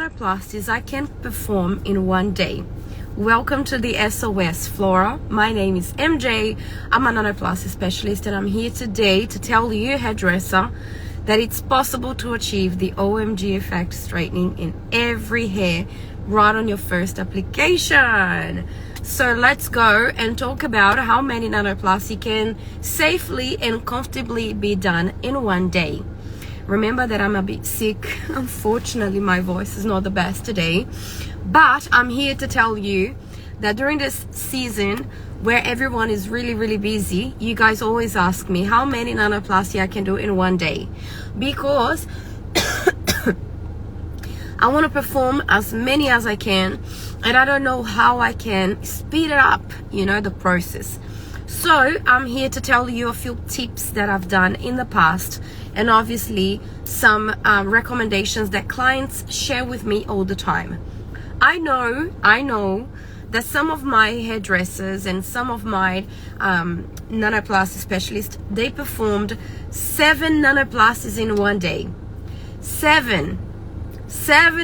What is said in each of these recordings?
nanoplasties I can perform in one day. Welcome to the SOS FLORA. My name is MJ. I'm a nanoplasty specialist and I'm here today to tell you, hairdresser, that it's possible to achieve the OMG effect straightening in every hair right on your first application. So let's go and talk about how many nanoplasty can safely and comfortably be done in one day. Remember that I'm a bit sick. Unfortunately, my voice is not the best today, but I'm here to tell you that during this season where everyone is really busy, you guys always ask me how many nanoplasty I can do in one day, because I want to perform as many as I can, and I don't know how I can speed it up, the process. So I'm here to tell you a few tips that I've done in the past, and obviously some recommendations that clients share with me all the time. I know that some of my hairdressers and some of my nanoplasty specialists, they performed 7 nanoplasties in one day. 7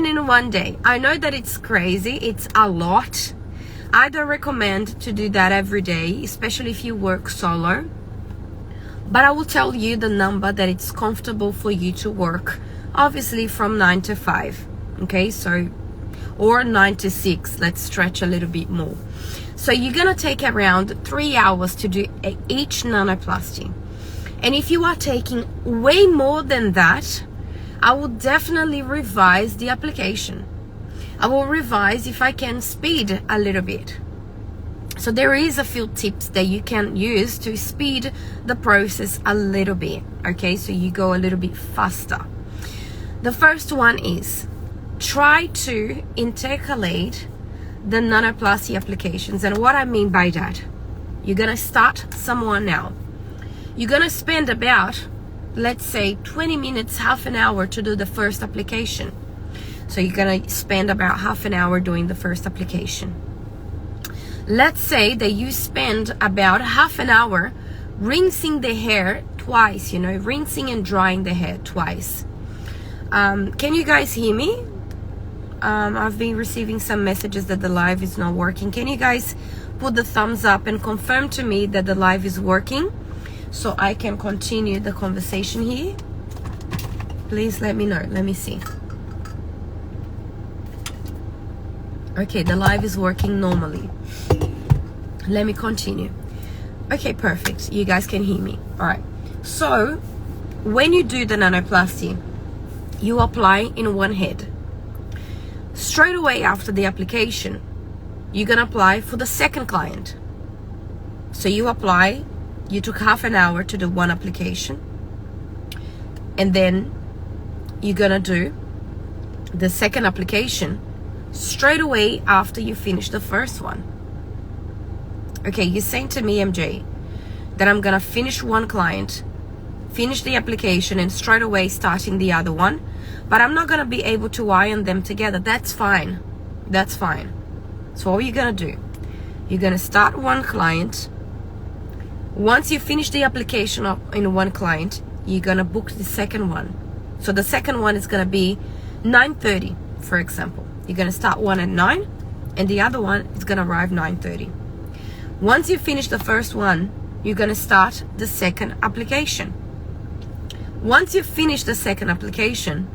in one day. I know that it's crazy, it's a lot. I don't recommend to do that every day, especially if you work solo. But I will tell you the number that it's comfortable for you to work, obviously from 9 to 5, okay? So, or 9 to 6, let's stretch a little bit more. So you're gonna take around 3 hours to do each nanoplasty. And if you are taking way more than that, I will definitely revise the application. I will revise if I can speed a little bit. So there is a few tips that you can use to speed the process a little bit, okay? So you go a little bit faster. The first one is try to intercalate the nanoplasty applications. And what I mean by that, you're gonna start someone now. You're gonna spend about, let's say, 20 minutes, half an hour to do the first application. So you're gonna spend about half an hour doing the first application. Let's say that you spend about half an hour rinsing the hair twice, rinsing and drying the hair twice. Can you guys hear me? I've been receiving some messages that the live is not working. Can you guys put the thumbs up and confirm to me that the live is working so I can continue the conversation here? Please let me know. Let me see. Okay, the live is working normally. Let me continue. Okay, perfect. You guys can hear me. All right. So when you do the nanoplasty, you apply in one head. Straight away after the application, you're gonna apply for the second client. So you apply, you took half an hour to do one application, and then you're gonna do the second application straight away after you finish the first one. Okay, you're saying to me, MJ, that I'm gonna finish one client, finish the application, and straight away starting the other one, but I'm not gonna be able to iron them together. That's fine. That's fine. So what are you gonna do? You're gonna start one client. Once you finish the application in one client, you're gonna book the second one. So the second one is gonna be 9:30, for example. You're gonna start one at 9, and the other one is gonna arrive 9:30. Once you finish the first one, you're gonna start the second application. Once you finish the second application,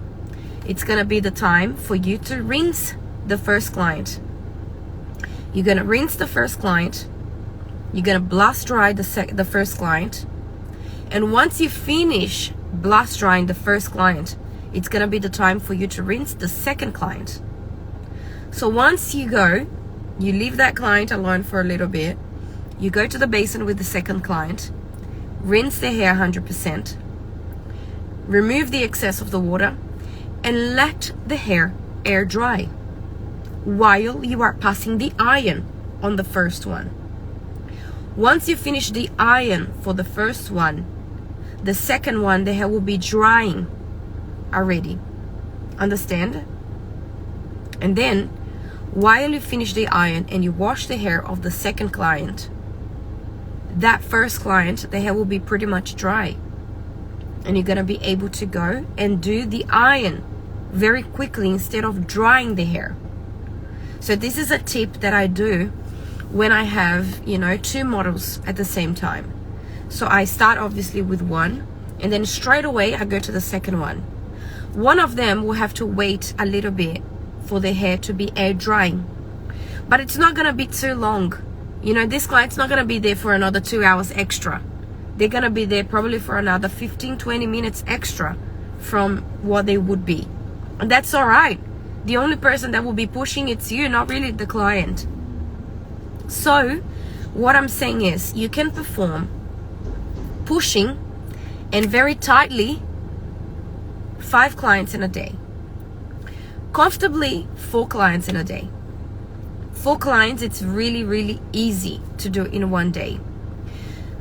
it's gonna be the time for you to rinse the first client. You're gonna rinse the first client. You're gonna blast dry the first client. And once you finish blast drying the first client, it's gonna be the time for you to rinse the second client. So once you go, you leave that client alone for a little bit, you go to the basin with the second client, rinse the hair 100%, remove the excess of the water, and let the hair air dry while you are passing the iron on the first one. Once you finish the iron for the first one, the second one, the hair will be drying already. Understand? And then while you finish the iron and you wash the hair of the second client, that first client, the hair will be pretty much dry, and you're gonna be able to go and do the iron very quickly instead of drying the hair. So this is a tip that I do when I have, you know, 2 models at the same time. So I start obviously with one, and then straight away I go to the second one. One of them will have to wait a little bit for the hair to be air drying, but it's not gonna be too long. You know, this client's not gonna be there for another 2 hours extra. They're gonna be there probably for another 15-20 minutes extra from what they would be, and that's all right. The only person that will be pushing, it's you, not really the client. So what I'm saying is, you can perform pushing and very tightly 5 clients in a day, comfortably 4 clients in a day. 4 clients, it's really easy to do in one day.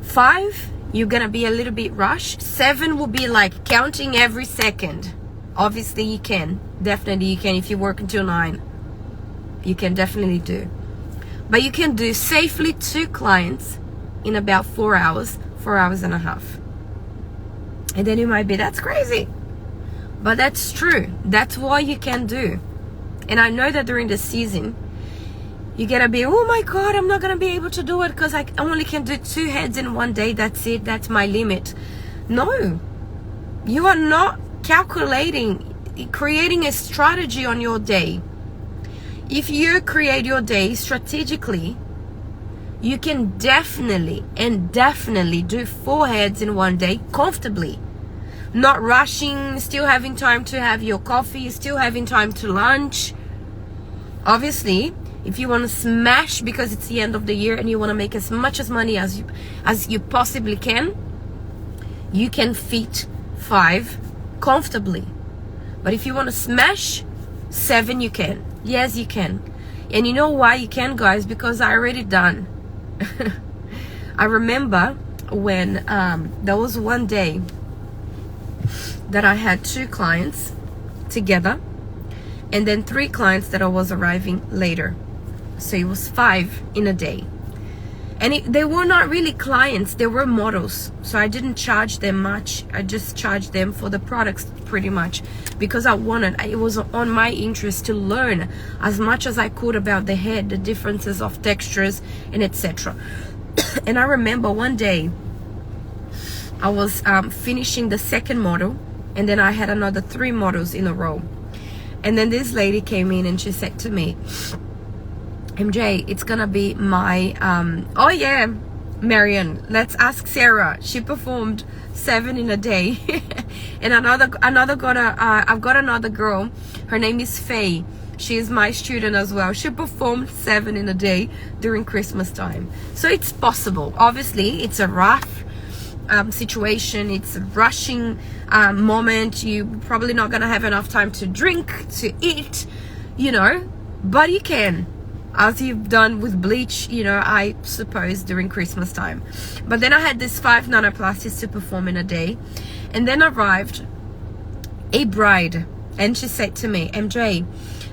5, you're gonna be a little bit rushed. 7 will be like counting every second. Obviously you can, definitely you can. If you work until 9, you can definitely do. But you can do safely 2 clients in about 4 hours, 4 hours and a half. And then you might be, that's crazy. But that's true. That's what you can do. And I know that during the season, you're gonna be, oh my God, I'm not gonna be able to do it because I only can do 2 heads in one day. That's it. That's my limit. No, you are not calculating, creating a strategy on your day. If you create your day strategically, you can definitely do 4 heads in one day comfortably. Not rushing, still having time to have your coffee, still having time to lunch. Obviously, if you want to smash because it's the end of the year and you want to make as much as money as you possibly can, you can fit 5 comfortably. But if you want to smash 7, you can. Yes, you can. And you know why you can, guys? Because I already done. I remember when there was one day that I had 2 clients together, and then 3 clients that I was arriving later. So it was 5 in a day. And they were not really clients, they were models. So I didn't charge them much. I just charged them for the products pretty much, because it was on my interest to learn as much as I could about the hair, the differences of textures and etc. And I remember one day I was finishing the second model, and then I had another 3 models in a row. And then this lady came in and she said to me, MJ, it's gonna be my oh yeah, Marion, let's ask Sarah. She performed 7 in a day. And I've got another girl, her name is Faye. She is my student as well. She performed 7 in a day during Christmas time. So it's possible. Obviously it's a rough situation, it's a rushing moment. You're probably not gonna have enough time to drink, to eat, you know, but you can, as you've done with bleach, you know, I suppose during Christmas time. But then I had these 5 nanoplasties to perform in a day, and then arrived a bride, and she said to me, MJ,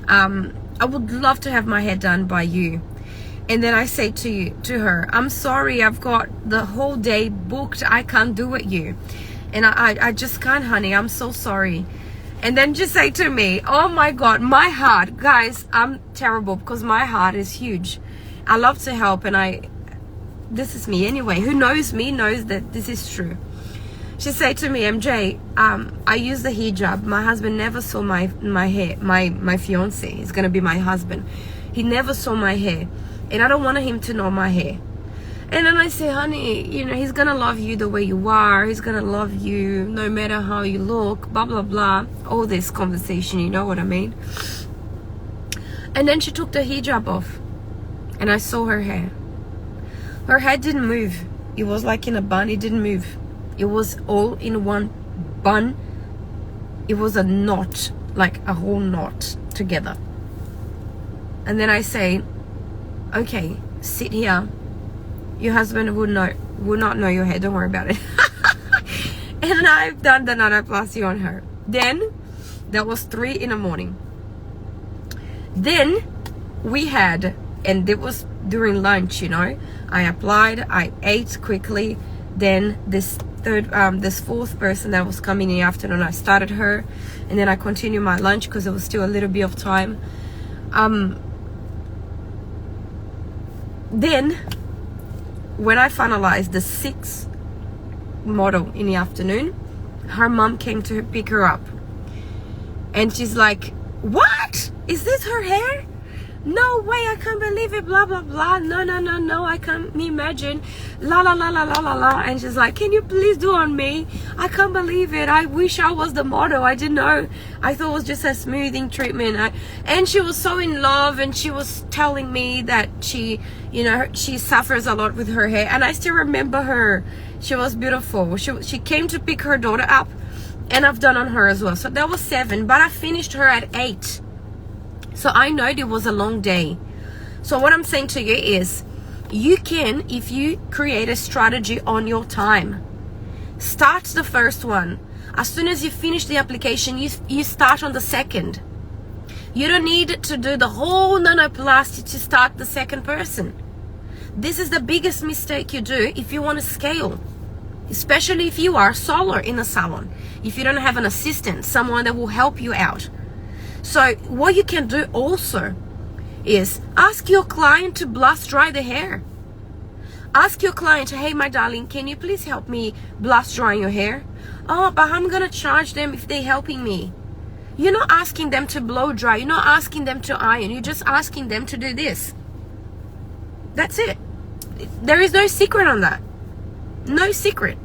I would love to have my hair done by you. And then I say to her, I'm sorry, I've got the whole day booked, I can't do it you. And I just can't, honey, I'm so sorry. And then just say to me, oh my God, my heart, guys, I'm terrible because my heart is huge. I love to help, and this is me anyway. Who knows me knows that this is true. She said to me, MJ, I use the hijab. My husband never saw my hair. My fiance is gonna be my husband. He never saw my hair, and I don't want him to know my hair. And then I say, honey, you know, he's gonna love you the way you are. He's gonna love you no matter how you look, blah blah blah, all this conversation, you know what I mean? And then she took the hijab off, and I saw her hair. Her hair didn't move. It was like in a bun. It didn't move. It was all in one bun. It was a knot, like a whole knot together. And then I say, okay, sit here. Your husband would not know your hair. Don't worry about it. And I've done the nanoplasty on her. Then that was 3 in the morning. Then we had, and it was during lunch, you know, I applied, I ate quickly. Then this this fourth person that was coming in the afternoon. I started her, and then I continued my lunch because there was still a little bit of time. Then when I finalized the sixth model in the afternoon, her mom came to pick her up, and she's like, "What? Is this her hair? No way, I can't believe it, blah blah blah, no, I can't imagine, la la la la la la la." And she's like, "Can you please do on me? I can't believe it. I wish I was the model. I didn't know. I thought it was just a smoothing treatment." And she was so in love, and she was telling me that she suffers a lot with her hair, and I still remember her. She was beautiful. She came to pick her daughter up, and I've done on her as well. So that was 7, but I finished her at 8. So I know it was a long day. So what I'm saying to you is, you can, if you create a strategy on your time, start the first one. As soon as you finish the application, you start on the second. You don't need to do the whole nanoplasty to start the second person. This is the biggest mistake you do if you want to scale, especially if you are solo in a salon, if you don't have an assistant, someone that will help you out. So what you can do also is ask your client to blast dry the hair. Ask your client, "Hey, my darling, can you please help me blast dry your hair?" "Oh, but I'm gonna charge them if they're helping me." You're not asking them to blow dry. You're not asking them to iron. You're just asking them to do this. That's it. There is no secret on that. No secret.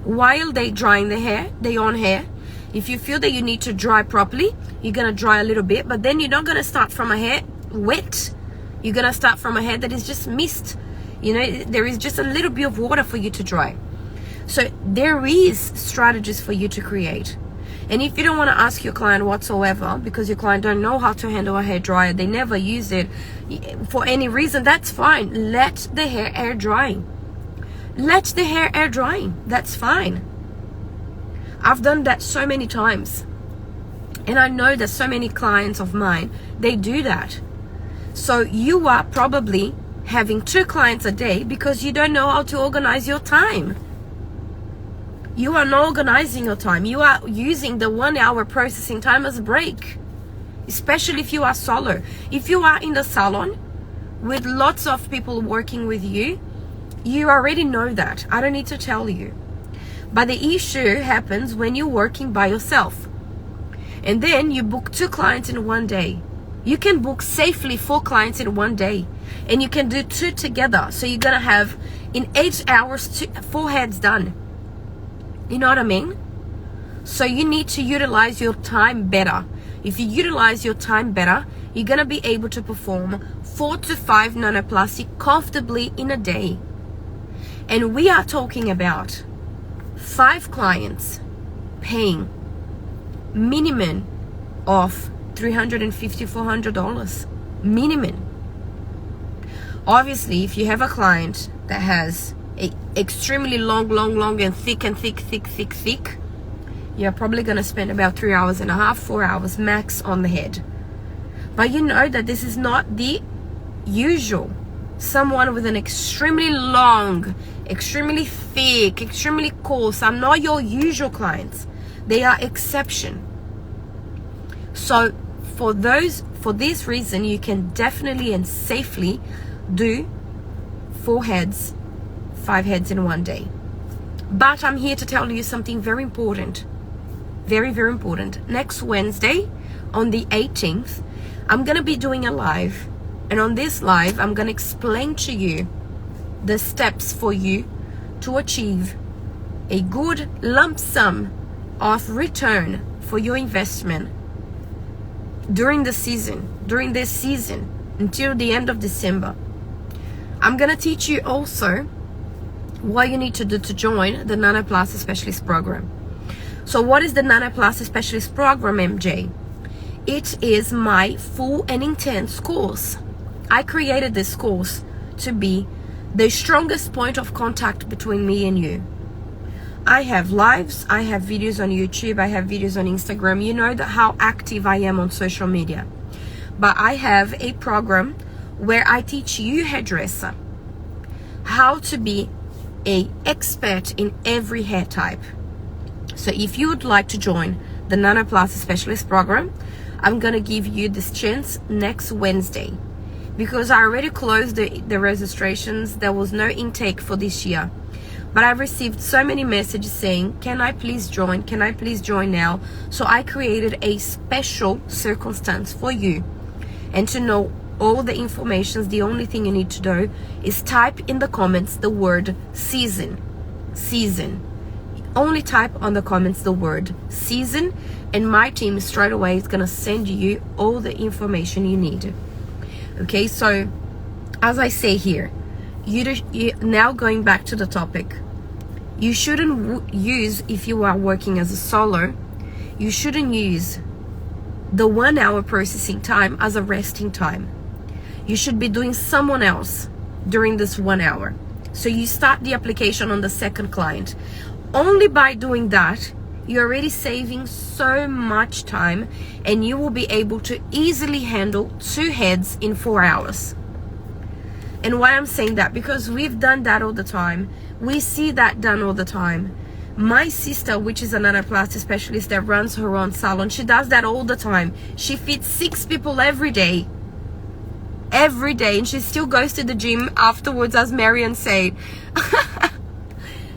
While they drying the hair, their own hair, if you feel that you need to dry properly, you're going to dry a little bit, but then you're not going to start from a hair wet. You're going to start from a hair that is just mist. There is just a little bit of water for you to dry. So there is strategies for you to create. And if you don't want to ask your client whatsoever, because your client don't know how to handle a hair dryer, they never use it for any reason, that's fine. Let the hair air dry. Let the hair air dry. That's fine. I've done that so many times. And I know that so many clients of mine, they do that. So you are probably having 2 clients a day because you don't know how to organize your time. You are not organizing your time. You are using the 1 hour processing time as a break, especially if you are solo. If you are in the salon with lots of people working with you, you already know that. I don't need to tell you. But the issue happens when you're working by yourself. And then you book 2 clients in 1 day. You can book safely 4 clients in 1 day. And you can do 2 together. So you're going to have, in 8 hours, 4 heads done. You know what I mean? So you need to utilize your time better. If you utilize your time better, you're going to be able to perform 4 to 5 nanoplasty comfortably in a day. And we are talking about 5 clients paying minimum of $350, $400 minimum. Obviously, if you have a client that has a extremely long and thick, you're probably going to spend about 3 hours and a half, 4 hours max on the head. But you know that this is not the usual. Someone with an extremely long, extremely thick, extremely coarse are not your usual clients. They are exception. So for this reason, you can definitely and safely do 4 heads, 5 heads in 1 day. But I'm here to tell you something very important. Very, very important. Next Wednesday, on the 18th, I'm going to be doing a live. And on this live, I'm going to explain to you the steps for you to achieve a good lump sum of return for your investment during this season, until the end of December. I'm going to teach you also what you need to do to join the Nanoplasty Specialist Program. So what is the Nanoplasty Specialist Program, MJ? It is my full and intense course. I created this course to be the strongest point of contact between me and you. I have lives, I have videos on YouTube, I have videos on Instagram. You know that how active I am on social media. But I have a program where I teach you, hairdresser, how to be a expert in every hair type. So if you would like to join the Nanoplasty Specialist Program, I'm gonna give you this chance next Wednesday, because I already closed the registrations. There was no intake for this year, but I've received so many messages saying, can I please join? Can I please join now? So I created a special circumstance for you. And to know all the information, the only thing you need to do is type in the comments the word season. Only type on the comments the word season, and my team straight away is gonna send you all the information you need. Okay, so as I say here, you now going back to the topic, you shouldn't use, if you are working as a solo, you shouldn't use the 1 hour processing time as a resting time. You should be doing someone else during this 1 hour. So you start the application on the second client. Only by doing that, you're already saving so much time, and you will be able to easily handle 2 heads in 4 hours. And why I'm saying that, because we've done that all the time. We see that done all the time. My sister, which is a nanoplasty specialist that runs her own salon, she does that all the time. She feeds 6 people every day, and she still goes to the gym afterwards, as Marian said.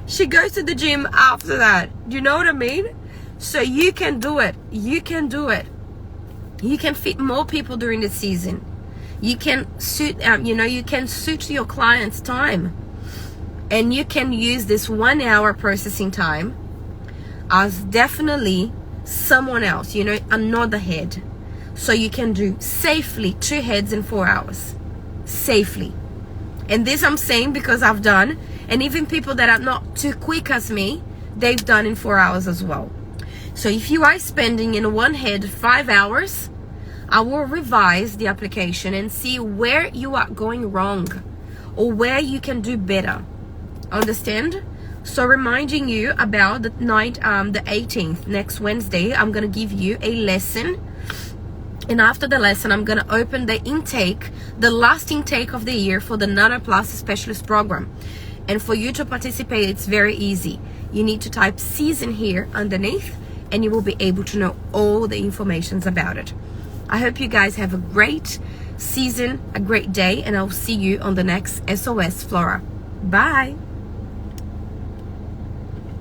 She goes to the gym after that. You know what I mean? So you can do it. You can do it. You can feed more people during the season. You can suit, you can suit your client's time, and you can use this 1 hour processing time as definitely someone else, another head. So you can do safely 2 heads in 4 hours, safely. And this I'm saying because I've done, and even people that are not too quick as me, they've done in 4 hours as well. So if you are spending in one head 5 hours, I will revise the application and see where you are going wrong or where you can do better. Understand? So reminding you about the 18th, next Wednesday, I'm going to give you a lesson. And after the lesson, I'm going to open the intake, the last intake of the year for the Nanoplasty Specialist Program. And for you to participate, it's very easy. You need to type season here underneath, and you will be able to know all the information about it. I hope you guys have a great season, a great day, and I'll see you on the next SOS Flora. Bye.